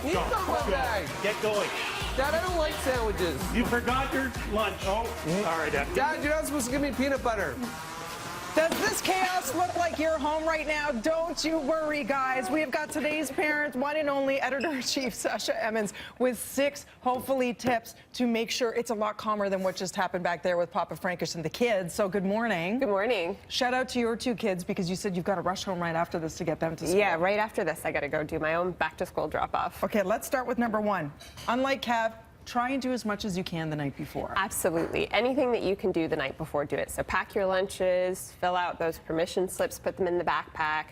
You took my bag. Get going. Dad, I don't like sandwiches. You forgot your lunch. Oh, all right, Dad. Dad, you're not supposed to give me peanut butter. Does this chaos look like your home right now? Don't you worry, guys. We have got today's parent, one and only editor-in-chief, Sasha Emmons, with 6, hopefully, tips to make sure it's a lot calmer than what just happened back there with Papa Frankish and the kids. So good morning. Good morning. Shout out to your 2 kids because you said you've got to rush home right after this to get them to school. Yeah, right after this, I got to go do my own back-to-school drop-off. Okay, let's start with number 1. Unlike Cav, try and do as much as you can the night before. Absolutely. Anything that you can do the night before, do it. So pack your lunches, fill out those permission slips, put them in the backpack,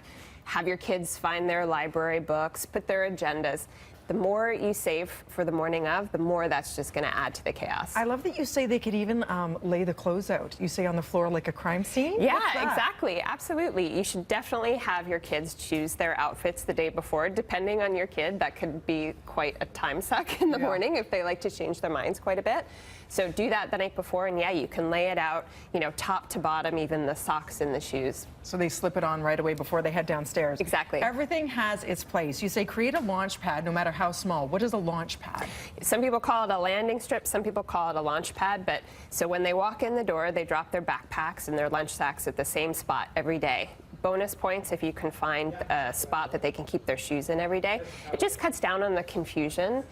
have your kids find their library books, put their agendas. The more you save for the morning of, the more that's just going to add to the chaos. I love that you say they could even lay the clothes out. You say on the floor like a crime scene? Yeah, exactly. Absolutely. You should definitely have your kids choose their outfits the day before. Depending on your kid, that could be quite a time suck in the morning if they like to change their minds quite a bit. So do that the night before, and yeah, you can lay it out, you know, top to bottom, even the socks and the shoes. So they slip it on right away before they head downstairs. Exactly. Everything has its place. You say create a launch pad, no matter how small. What is a launch pad? Some people call it a landing strip, some people call it a launch pad, but so when they walk in the door, they drop their backpacks and their lunch sacks at the same spot every day. Bonus points if you can find a spot that they can keep their shoes in every day. It just cuts down on the confusion.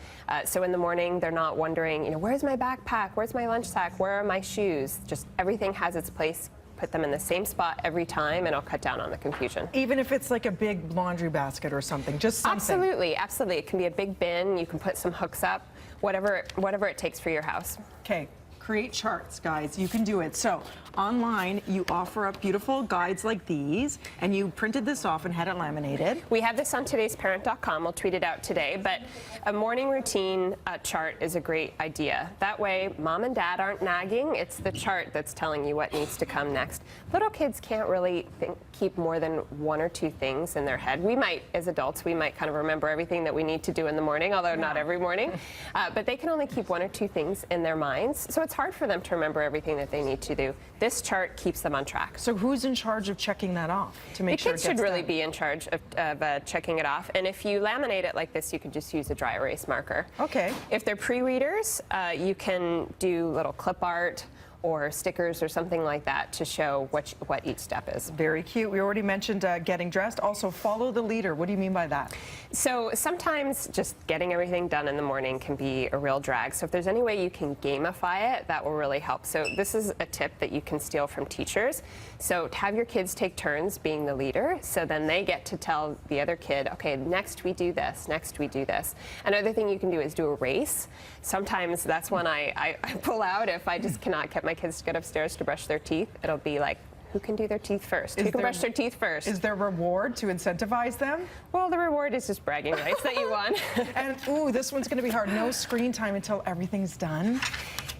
So in the morning, they're not wondering, you know, where's my backpack? Where's my lunch sack? Where are my shoes? Just everything has its place. Put them in the same spot every time, and it'll cut down on the confusion. Even if it's like a big laundry basket or something, just something. Absolutely, absolutely. It can be a big bin. You can put some hooks up, whatever it takes for your house. Okay. Create charts, guys. You can do it. So online, you offer up beautiful guides like these, and you printed this off and had it laminated. We have this on todaysparent.com. We'll tweet it out today, but a morning routine chart is a great idea. That way, mom and dad aren't nagging. It's the chart that's telling you what needs to come next. Little kids can't really keep more than 1 or 2 things in their head. We might, as adults, we might kind of remember everything that we need to do in the morning, although not every morning. But they can only keep 1 or 2 things in their minds. So it's hard for them to remember everything that they need to do. This chart keeps them on track. So who's in charge of checking that off to make sure it gets should really done? be in charge of checking it off. And if you laminate it like this, you could just use a dry erase marker. Okay. If they're pre-readers, you can do little clip art or stickers or something like that to show what each step is. Very cute. We already mentioned getting dressed. Also, follow the leader. What do you mean by that? So sometimes just getting everything done in the morning can be a real drag. So if there's any way you can gamify it, that will really help. So this is a tip that you can steal from teachers. So have your kids take turns being the leader, so then they get to tell the other kid, okay, next we do this, next we do this. Another thing you can do is do a race. Sometimes that's when I pull out if I just cannot get my kids to get upstairs to brush their teeth. It'll be like, who can do their teeth first? Who can brush their teeth first? Is there reward to incentivize them? Well, the reward is just bragging rights that you won. And, ooh, this one's going to be hard. No screen time until everything's done.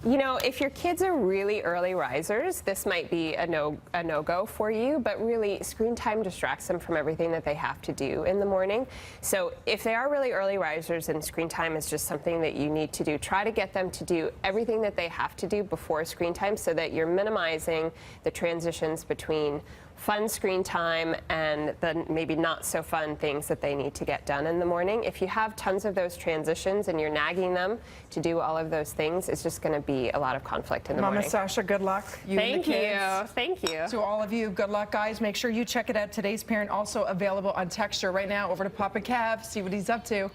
You know, if your kids are really early risers, this might be a no-go for you, but really screen time distracts them from everything that they have to do in the morning. So if they are really early risers and screen time is just something that you need to do, try to get them to do everything that they have to do before screen time so that you're minimizing the transitions between fun screen time and the maybe not so fun things that they need to get done in the morning. If you have tons of those transitions and you're nagging them to do all of those things, it's just going to be a lot of conflict in the morning. Mama Sasha, good luck. You and the kids. Thank you. To all of you, good luck, guys. Make sure you check it out. Today's Parent also available on Texture right now. Over to Papa Cav, see what he's up to.